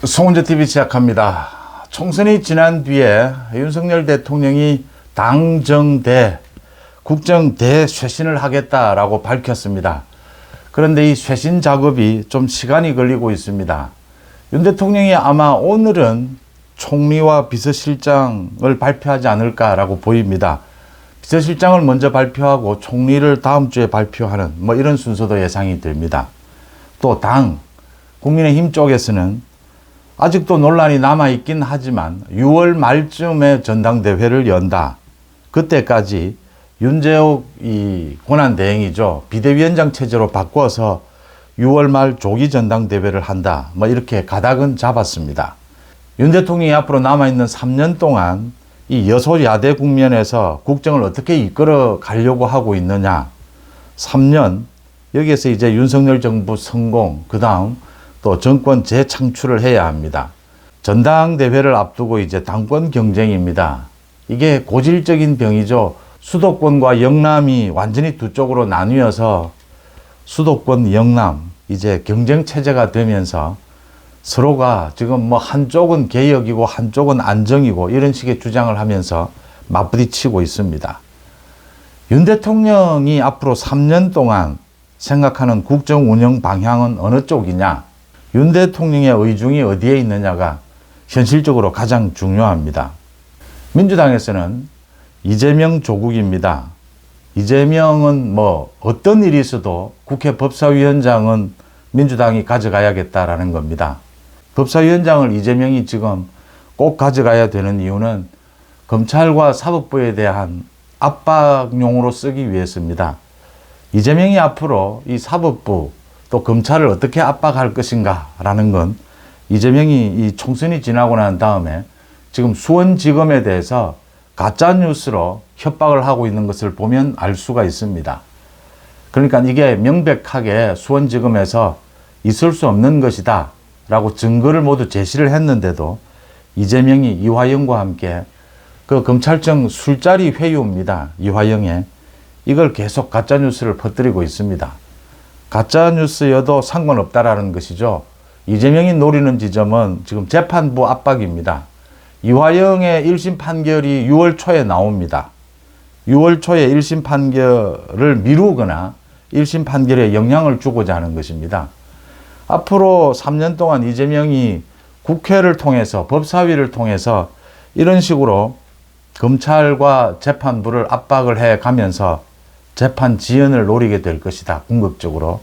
송은재TV 시작합니다. 총선이 지난 뒤에 윤석열 대통령이 당정대, 국정대 쇄신을 하겠다라고 밝혔습니다. 그런데 이 쇄신 작업이 좀 시간이 걸리고 있습니다. 윤 대통령이 아마 오늘은 총리와 비서실장을 발표하지 않을까라고 보입니다. 비서실장을 먼저 발표하고 총리를 다음 주에 발표하는 이런 순서도 예상이 됩니다. 또 국민의힘 쪽에서는 아직도 논란이 남아있긴 하지만 6월 말쯤에 전당대회를 연다. 그때까지 윤재욱 권한대행이죠. 비대위원장 체제로 바꿔서 6월 말 조기 전당대회를 한다. 이렇게 가닥은 잡았습니다. 윤 대통령이 앞으로 남아있는 3년 동안 이 여소야대 국면에서 국정을 어떻게 이끌어 가려고 하고 있느냐. 3년, 여기에서 이제 윤석열 정부 성공, 그 다음 또 정권 재창출을 해야 합니다. 전당대회를 앞두고 이제 당권 경쟁입니다. 이게 고질적인 병이죠. 수도권과 영남이 완전히 두 쪽으로 나뉘어서 수도권, 영남 이제 경쟁 체제가 되면서 서로가 지금 한쪽은 개혁이고 한쪽은 안정이고 이런 식의 주장을 하면서 맞부딪히고 있습니다. 윤 대통령이 앞으로 3년 동안 생각하는 국정 운영 방향은 어느 쪽이냐? 윤 대통령의 의중이 어디에 있느냐가 현실적으로 가장 중요합니다. 민주당에서는 이재명 조국입니다. 이재명은 어떤 일이 있어도 국회 법사위원장은 민주당이 가져가야겠다라는 겁니다. 법사위원장을 이재명이 지금 꼭 가져가야 되는 이유는 검찰과 사법부에 대한 압박용으로 쓰기 위해서입니다. 이재명이 앞으로 이 사법부 또 검찰을 어떻게 압박할 것인가 라는 건 이재명이 이 총선이 지나고 난 다음에 지금 수원지검에 대해서 가짜뉴스로 협박을 하고 있는 것을 보면 알 수가 있습니다. 그러니까 이게 명백하게 수원지검에서 있을 수 없는 것이다 라고 증거를 모두 제시를 했는데도 이재명이 이화영과 함께 그 검찰청 술자리 회유입니다. 이화영에 이걸 계속 가짜뉴스를 퍼뜨리고 있습니다. 가짜뉴스여도 상관없다라는 것이죠. 이재명이 노리는 지점은 지금 재판부 압박입니다. 이화영의 1심 판결이 6월 초에 나옵니다. 6월 초에 1심 판결을 미루거나 1심 판결에 영향을 주고자 하는 것입니다. 앞으로 3년 동안 이재명이 국회를 통해서 법사위를 통해서 이런 식으로 검찰과 재판부를 압박을 해 가면서 재판 지연을 노리게 될 것이다. 궁극적으로.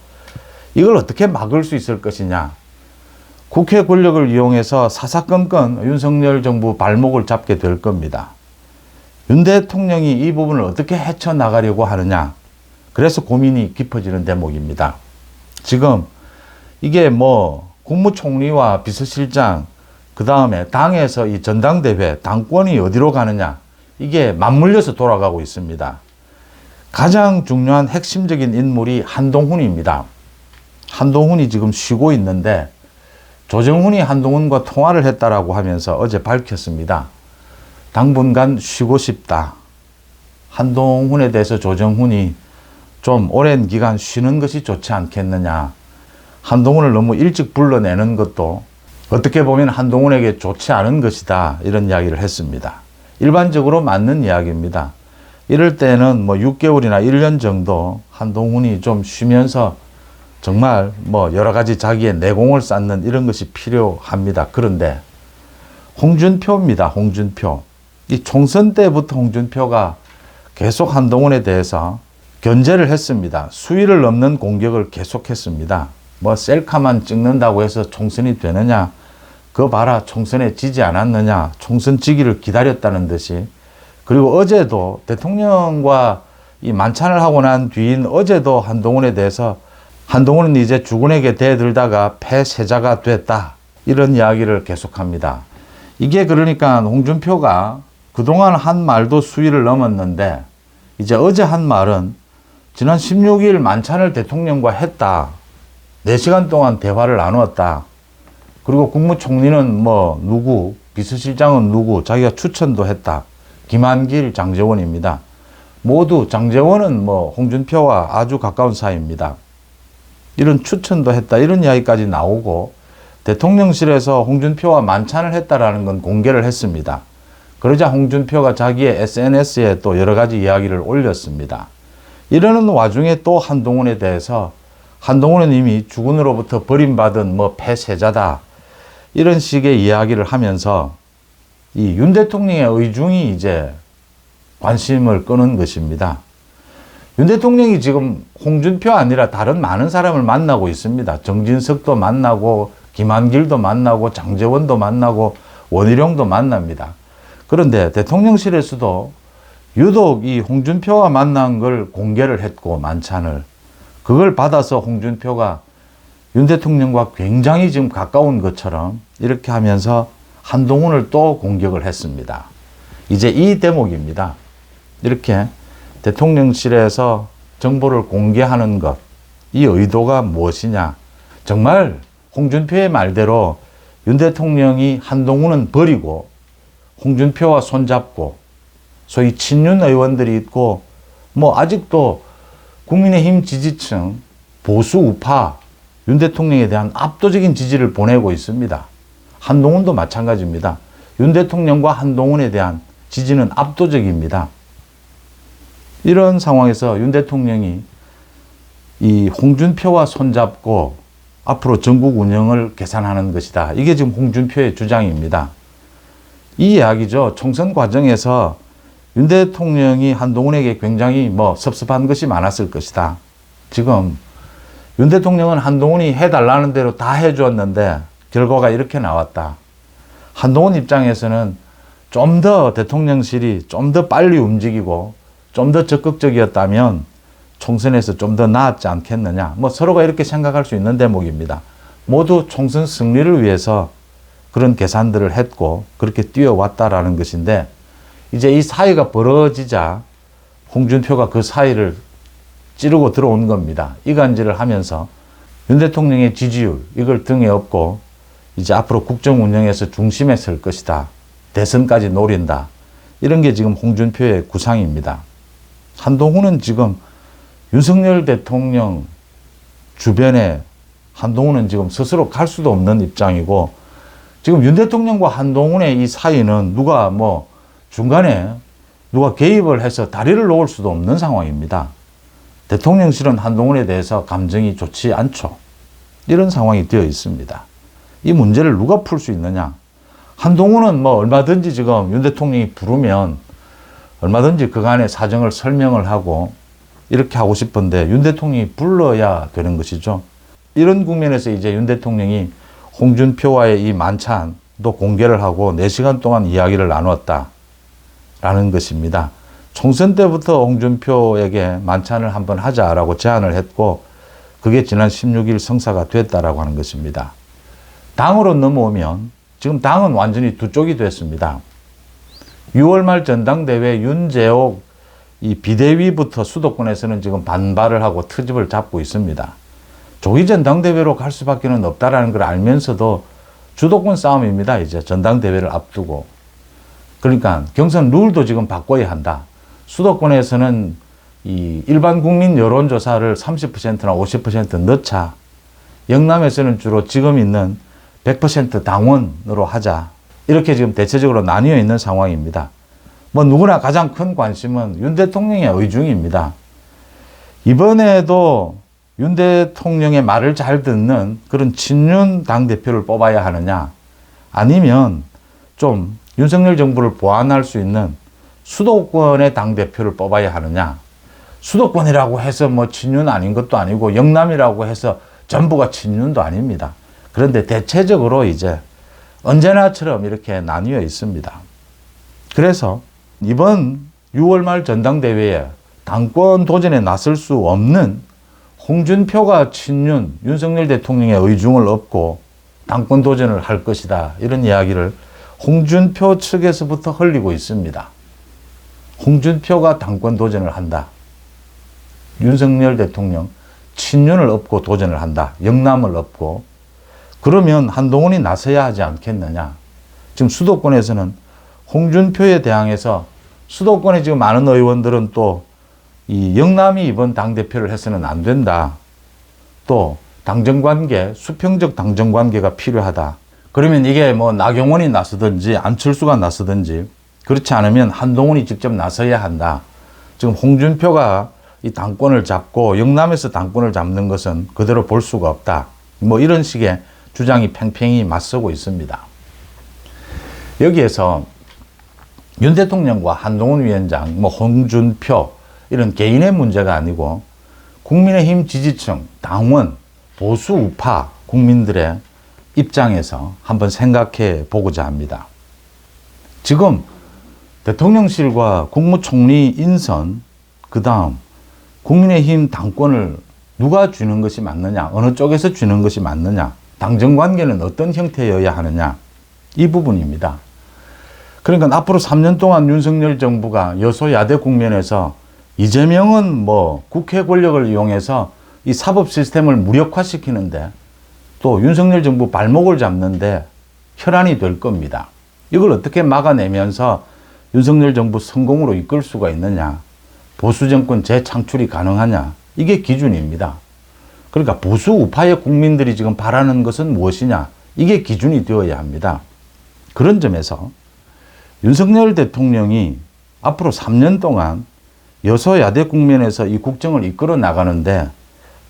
이걸 어떻게 막을 수 있을 것이냐. 국회 권력을 이용해서 사사건건 윤석열 정부 발목을 잡게 될 겁니다. 윤 대통령이 이 부분을 어떻게 헤쳐나가려고 하느냐. 그래서 고민이 깊어지는 대목입니다. 지금 이게 국무총리와 비서실장, 그 다음에 당에서 이 전당대회, 당권이 어디로 가느냐. 이게 맞물려서 돌아가고 있습니다. 가장 중요한 핵심적인 인물이 한동훈입니다. 한동훈이 지금 쉬고 있는데 조정훈이 한동훈과 통화를 했다라고 하면서 어제 밝혔습니다. 당분간 쉬고 싶다. 한동훈에 대해서 조정훈이 좀 오랜 기간 쉬는 것이 좋지 않겠느냐. 한동훈을 너무 일찍 불러내는 것도 어떻게 보면 한동훈에게 좋지 않은 것이다. 이런 이야기를 했습니다. 일반적으로 맞는 이야기입니다. 이럴 때는 6개월이나 1년 정도 한동훈이 좀 쉬면서 정말 여러 가지 자기의 내공을 쌓는 이런 것이 필요합니다. 그런데 홍준표입니다. 홍준표. 이 총선 때부터 홍준표가 계속 한동훈에 대해서 견제를 했습니다. 수위를 넘는 공격을 계속했습니다. 셀카만 찍는다고 해서 총선이 되느냐. 그거 봐라. 총선에 지지 않았느냐. 총선 지기를 기다렸다는 듯이. 그리고 어제도 대통령과 이 만찬을 하고 난 뒤인 어제도 한동훈에 대해서 한동훈은 이제 주군에게 대들다가 폐쇄자가 됐다. 이런 이야기를 계속합니다. 이게 그러니까 홍준표가 그동안 한 말도 수위를 넘었는데 이제 어제 한 말은 지난 16일 만찬을 대통령과 했다. 4시간 동안 대화를 나누었다. 그리고 국무총리는 누구, 비서실장은 누구, 자기가 추천도 했다. 김한길, 장제원입니다. 모두 장제원은 홍준표와 아주 가까운 사이입니다. 이런 추천도 했다. 이런 이야기까지 나오고 대통령실에서 홍준표와 만찬을 했다라는 건 공개를 했습니다. 그러자 홍준표가 자기의 SNS에 또 여러 가지 이야기를 올렸습니다. 이러는 와중에 또 한동훈에 대해서 한동훈은 이미 주군으로부터 버림받은 뭐 폐쇄자다 이런 식의 이야기를 하면서 이 윤 대통령의 의중이 이제 관심을 끄는 것입니다. 윤 대통령이 지금 홍준표 아니라 다른 많은 사람을 만나고 있습니다. 정진석도 만나고 김한길도 만나고 장제원도 만나고 원희룡도 만납니다. 그런데 대통령실에서도 유독 이 홍준표와 만난 걸 공개를 했고 만찬을 그걸 받아서 홍준표가 윤 대통령과 굉장히 지금 가까운 것처럼 이렇게 하면서 한동훈을 또 공격을 했습니다. 이제 이 대목입니다. 이렇게 대통령실에서 정보를 공개하는 것, 이 의도가 무엇이냐. 정말 홍준표의 말대로 윤 대통령이 한동훈은 버리고 홍준표와 손잡고 소위 친윤 의원들이 있고 뭐 아직도 국민의힘 지지층 보수 우파 윤 대통령에 대한 압도적인 지지를 보내고 있습니다. 한동훈도 마찬가지입니다. 윤 대통령과 한동훈에 대한 지지는 압도적입니다. 이런 상황에서 윤 대통령이 이 홍준표와 손잡고 앞으로 전국 운영을 계산하는 것이다. 이게 지금 홍준표의 주장입니다. 이 이야기죠. 총선 과정에서 윤 대통령이 한동훈에게 굉장히 뭐 섭섭한 것이 많았을 것이다. 지금 윤 대통령은 한동훈이 해달라는 대로 다 해주었는데 결과가 이렇게 나왔다. 한동훈 입장에서는 좀 더 대통령실이 좀 더 빨리 움직이고 좀 더 적극적이었다면 총선에서 좀 더 나았지 않겠느냐. 뭐 서로가 이렇게 생각할 수 있는 대목입니다. 모두 총선 승리를 위해서 그런 계산들을 했고 그렇게 뛰어왔다라는 것인데 이제 이 사이가 벌어지자 홍준표가 그 사이를 찌르고 들어온 겁니다. 이간질을 하면서 윤 대통령의 지지율 이걸 등에 업고 이제 앞으로 국정 운영에서 중심에 설 것이다. 대선까지 노린다. 이런 게 지금 홍준표의 구상입니다. 한동훈은 지금 윤석열 대통령 주변에 한동훈은 지금 스스로 갈 수도 없는 입장이고 지금 윤 대통령과 한동훈의 이 사이는 누가 뭐 중간에 누가 개입을 해서 다리를 놓을 수도 없는 상황입니다. 대통령실은 한동훈에 대해서 감정이 좋지 않죠. 이런 상황이 되어 있습니다. 이 문제를 누가 풀 수 있느냐. 한동훈은 뭐 얼마든지 지금 윤 대통령이 부르면 얼마든지 그간의 사정을 설명을 하고 이렇게 하고 싶은데 윤 대통령이 불러야 되는 것이죠. 이런 국면에서 이제 윤 대통령이 홍준표와의 이 만찬도 공개를 하고 4시간 동안 이야기를 나눴다라는 것입니다. 총선 때부터 홍준표에게 만찬을 한번 하자라고 제안을 했고 그게 지난 16일 성사가 됐다라고 하는 것입니다. 당으로 넘어오면 지금 당은 완전히 두 쪽이 됐습니다. 6월 말 전당대회 윤재옥 이 비대위부터 수도권에서는 지금 반발을 하고 트집을 잡고 있습니다. 조기 전당대회로 갈 수밖에 없다라는 걸 알면서도 주도권 싸움입니다. 이제 전당대회를 앞두고. 그러니까 경선 룰도 지금 바꿔야 한다. 수도권에서는 이 일반 국민 여론조사를 30%나 50% 넣자. 영남에서는 주로 지금 있는 100% 당원으로 하자. 이렇게 지금 대체적으로 나뉘어 있는 상황입니다. 뭐 누구나 가장 큰 관심은 윤 대통령의 의중입니다. 이번에도 윤 대통령의 말을 잘 듣는 그런 친윤 당대표를 뽑아야 하느냐 아니면 좀 윤석열 정부를 보완할 수 있는 수도권의 당대표를 뽑아야 하느냐. 수도권이라고 해서 뭐 친윤 아닌 것도 아니고 영남이라고 해서 전부가 친윤도 아닙니다. 그런데 대체적으로 이제 언제나처럼 이렇게 나뉘어 있습니다. 그래서 이번 6월 말 전당대회에 당권 도전에 나설 수 없는 홍준표가 친윤 윤석열 대통령의 의중을 얻고 당권 도전을 할 것이다. 이런 이야기를 홍준표 측에서부터 흘리고 있습니다. 홍준표가 당권 도전을 한다. 윤석열 대통령 친윤을 업고 도전을 한다. 영남을 업고. 그러면 한동훈이 나서야 하지 않겠느냐. 지금 수도권에서는 홍준표에 대항해서 수도권에 지금 많은 의원들은 또 이 영남이 이번 당대표를 해서는 안 된다. 또 당정관계, 수평적 당정관계가 필요하다. 그러면 이게 뭐 나경원이 나서든지 안철수가 나서든지 그렇지 않으면 한동훈이 직접 나서야 한다. 지금 홍준표가 이 당권을 잡고 영남에서 당권을 잡는 것은 그대로 볼 수가 없다. 뭐 이런 식의 주장이 팽팽히 맞서고 있습니다. 여기에서 윤 대통령과 한동훈 위원장, 뭐 홍준표 이런 개인의 문제가 아니고 국민의힘 지지층, 당원, 보수 우파 국민들의 입장에서 한번 생각해 보고자 합니다. 지금 대통령실과 국무총리 인선, 그 다음 국민의힘 당권을 누가 쥐는 것이 맞느냐, 어느 쪽에서 쥐는 것이 맞느냐, 당정관계는 어떤 형태여야 하느냐, 이 부분입니다. 그러니까 앞으로 3년 동안 윤석열 정부가 여소야대 국면에서 이재명은 뭐 국회 권력을 이용해서 이 사법 시스템을 무력화시키는데 또 윤석열 정부 발목을 잡는데 혈안이 될 겁니다. 이걸 어떻게 막아내면서 윤석열 정부 성공으로 이끌 수가 있느냐, 보수 정권 재창출이 가능하냐, 이게 기준입니다. 그러니까 보수 우파의 국민들이 지금 바라는 것은 무엇이냐, 이게 기준이 되어야 합니다. 그런 점에서 윤석열 대통령이 앞으로 3년 동안 여소야대 국면에서 이 국정을 이끌어 나가는데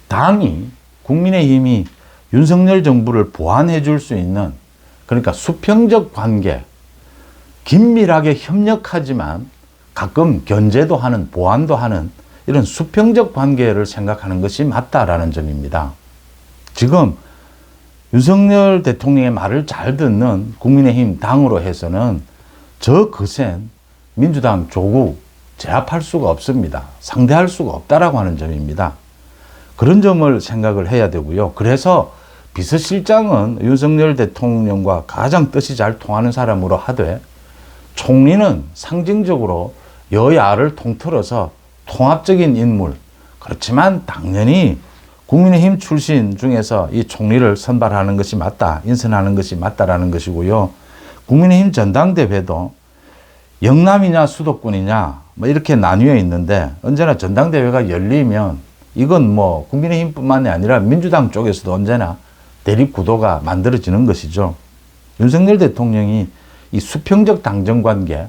당이, 국민의힘이 윤석열 정부를 보완해 줄 수 있는, 그러니까 수평적 관계, 긴밀하게 협력하지만 가끔 견제도 하는, 보완도 하는 이런 수평적 관계를 생각하는 것이 맞다라는 점입니다. 지금 윤석열 대통령의 말을 잘 듣는 국민의힘 당으로 해서는 저 거센 민주당 조국 제압할 수가 없습니다. 상대할 수가 없다라고 하는 점입니다. 그런 점을 생각을 해야 되고요. 그래서 비서실장은 윤석열 대통령과 가장 뜻이 잘 통하는 사람으로 하되, 총리는 상징적으로 여야를 통틀어서 통합적인 인물, 그렇지만 당연히 국민의힘 출신 중에서 이 총리를 선발하는 것이 맞다, 인선하는 것이 맞다라는 것이고요. 국민의힘 전당대회도 영남이냐 수도권이냐 뭐 이렇게 나뉘어 있는데, 언제나 전당대회가 열리면 이건 뭐 국민의힘뿐만이 아니라 민주당 쪽에서도 언제나 대립 구도가 만들어지는 것이죠. 윤석열 대통령이 이 수평적 당정관계,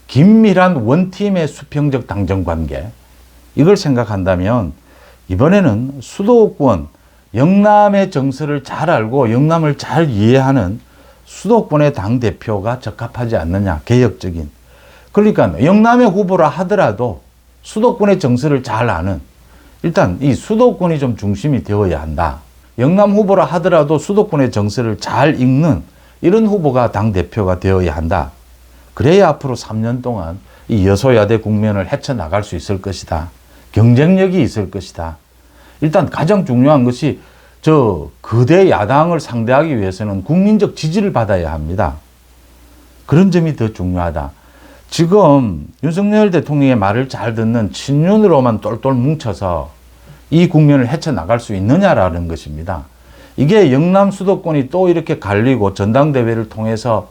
긴밀한 원팀의 수평적 당정관계, 이걸 생각한다면 이번에는 수도권, 영남의 정서를 잘 알고 영남을 잘 이해하는 수도권의 당대표가 적합하지 않느냐, 개혁적인. 그러니까 영남의 후보라 하더라도 수도권의 정서를 잘 아는, 일단 이 수도권이 좀 중심이 되어야 한다. 영남 후보라 하더라도 수도권의 정서를 잘 읽는 이런 후보가 당대표가 되어야 한다. 그래야 앞으로 3년 동안 이 여소야대 국면을 헤쳐나갈 수 있을 것이다. 경쟁력이 있을 것이다. 일단 가장 중요한 것이 저 거대 야당을 상대하기 위해서는 국민적 지지를 받아야 합니다. 그런 점이 더 중요하다. 지금 윤석열 대통령의 말을 잘 듣는 친윤으로만 똘똘 뭉쳐서 이 국면을 헤쳐나갈 수 있느냐라는 것입니다. 이게 영남 수도권이 또 이렇게 갈리고 전당대회를 통해서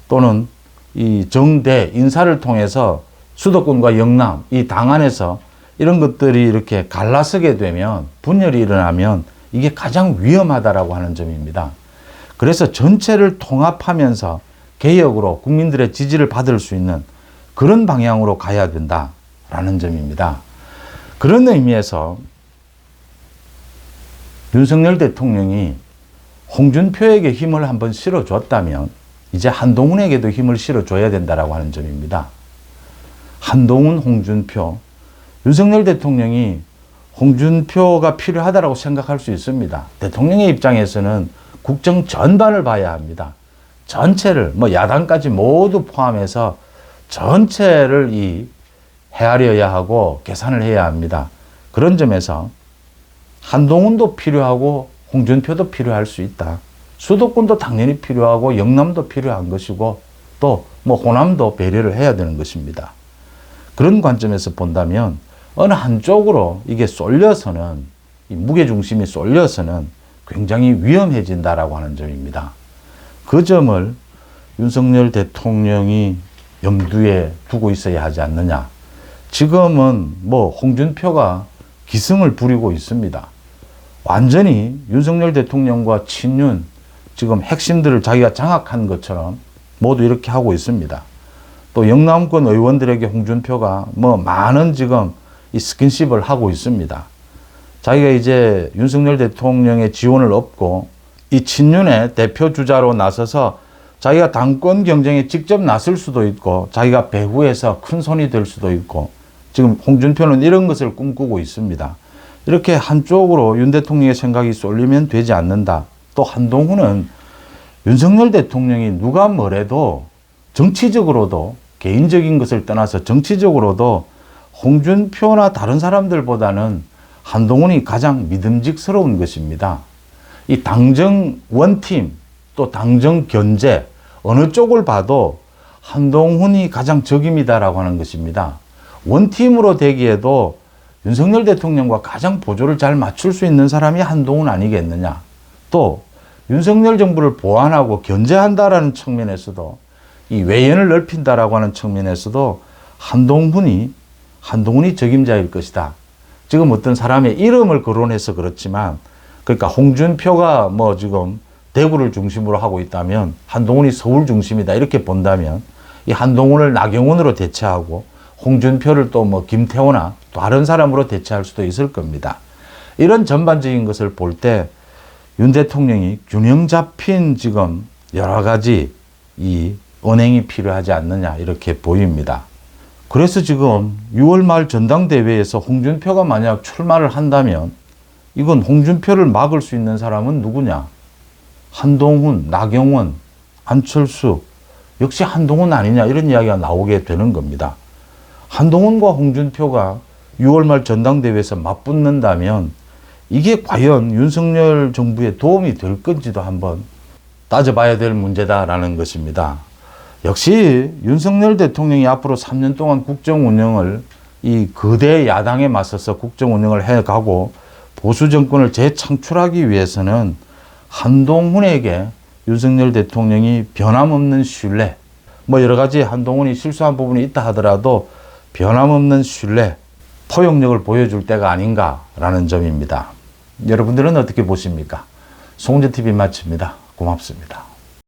또는 이 정대 인사를 통해서 수도권과 영남 이 당 안에서 이런 것들이 이렇게 갈라서게 되면, 분열이 일어나면 이게 가장 위험하다라고 하는 점입니다. 그래서 전체를 통합하면서 개혁으로 국민들의 지지를 받을 수 있는 그런 방향으로 가야 된다라는 점입니다. 그런 의미에서 윤석열 대통령이 홍준표에게 힘을 한번 실어줬다면 이제 한동훈에게도 힘을 실어줘야 된다라고 하는 점입니다. 한동훈, 홍준표, 윤석열 대통령이 홍준표가 필요하다고 생각할 수 있습니다. 대통령의 입장에서는 국정 전반을 봐야 합니다. 전체를, 뭐 야당까지 모두 포함해서 전체를 헤아려야 하고 계산을 해야 합니다. 그런 점에서 한동훈도 필요하고 홍준표도 필요할 수 있다. 수도권도 당연히 필요하고 영남도 필요한 것이고 또 뭐 호남도 배려를 해야 되는 것입니다. 그런 관점에서 본다면 어느 한쪽으로 이게 쏠려서는, 이 무게중심이 쏠려서는 굉장히 위험해진다라고 하는 점입니다. 그 점을 윤석열 대통령이 염두에 두고 있어야 하지 않느냐. 지금은 뭐 홍준표가 기승을 부리고 있습니다. 완전히 윤석열 대통령과 친윤 지금 핵심들을 자기가 장악한 것처럼 모두 이렇게 하고 있습니다. 또 영남권 의원들에게 홍준표가 뭐 많은 지금 이 스킨십을 하고 있습니다. 자기가 이제 윤석열 대통령의 지원을 얻고 이 친윤의 대표 주자로 나서서 자기가 당권 경쟁에 직접 나설 수도 있고 자기가 배후에서 큰 손이 될 수도 있고 지금 홍준표는 이런 것을 꿈꾸고 있습니다. 이렇게 한쪽으로 윤 대통령의 생각이 쏠리면 되지 않는다. 또 한동훈은 윤석열 대통령이 누가 뭐래도 정치적으로도 개인적인 것을 떠나서 정치적으로도 홍준표나 다른 사람들보다는 한동훈이 가장 믿음직스러운 것입니다. 이 당정 원팀 또 당정 견제 어느 쪽을 봐도 한동훈이 가장 적임이다라고 하는 것입니다. 원팀으로 되기에도 윤석열 대통령과 가장 보조를 잘 맞출 수 있는 사람이 한동훈 아니겠느냐. 또 윤석열 정부를 보완하고 견제한다라는 측면에서도 이 외연을 넓힌다라고 하는 측면에서도 한동훈이 적임자일 것이다. 지금 어떤 사람의 이름을 거론해서 그렇지만 그러니까 홍준표가 뭐 지금 대구를 중심으로 하고 있다면 한동훈이 서울 중심이다 이렇게 본다면 이 한동훈을 나경원으로 대체하고 홍준표를 또 뭐 김태호나 또 다른 사람으로 대체할 수도 있을 겁니다. 이런 전반적인 것을 볼 때 윤 대통령이 균형 잡힌 지금 여러 가지 이 언행이 필요하지 않느냐 이렇게 보입니다. 그래서 지금 6월 말 전당대회에서 홍준표가 만약 출마를 한다면 이건 홍준표를 막을 수 있는 사람은 누구냐? 한동훈, 나경원, 안철수 역시 한동훈 아니냐 이런 이야기가 나오게 되는 겁니다. 한동훈과 홍준표가 6월 말 전당대회에서 맞붙는다면 이게 과연 윤석열 정부에 도움이 될 건지도 한번 따져봐야 될 문제다라는 것입니다. 역시 윤석열 대통령이 앞으로 3년 동안 국정 운영을 이 거대 야당에 맞서서 국정 운영을 해가고 보수 정권을 재창출하기 위해서는 한동훈에게 윤석열 대통령이 변함없는 신뢰, 뭐 여러 가지 한동훈이 실수한 부분이 있다 하더라도 변함없는 신뢰, 포용력을 보여줄 때가 아닌가라는 점입니다. 여러분들은 어떻게 보십니까? 송은재TV 마칩니다. 고맙습니다.